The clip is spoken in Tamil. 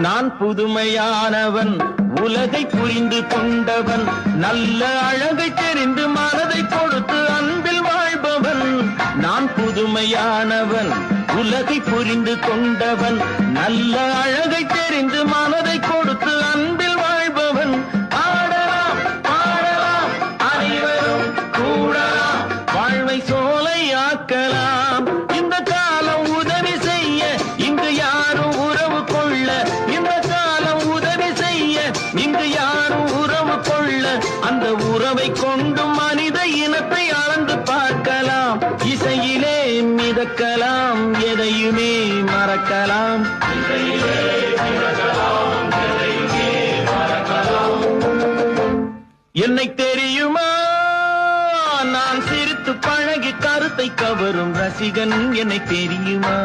நான் புதுமையானவன், உலகை புரிந்து கொண்டவன், நல்ல அழகை தெரிந்து மனதை கொடுத்து அன்பில் வாழ்பவன். நான் புதுமையானவன், உலகை புரிந்து கொண்டவன், நல்ல அழகை தெரிந்து மனதை கொடுத்து அன்பில் வாழ்பவன். ஆடலாம் பாடலாம் அனைவரும் கூடலாம், வாழ்வை சோலையாக்கலாம். இந்த காலம் உதவி செய்ய இங்கு யாரும் உறவு கொள்ள, இந்த காலம் உதவி செய்ய இங்கு யாரும் உறவு கொள்ள, அந்த உறவை கொண்டு மனித இனத்தை அளந்து பார்க்கலாம். இசையிலே மிதக்கலாம், எதையுமே மறக்கலாம். என்னை தெரியுமா, நான் சிரித்து பழகி கருத்தை கவரும் ரசிகன். என்னை தெரியுமா?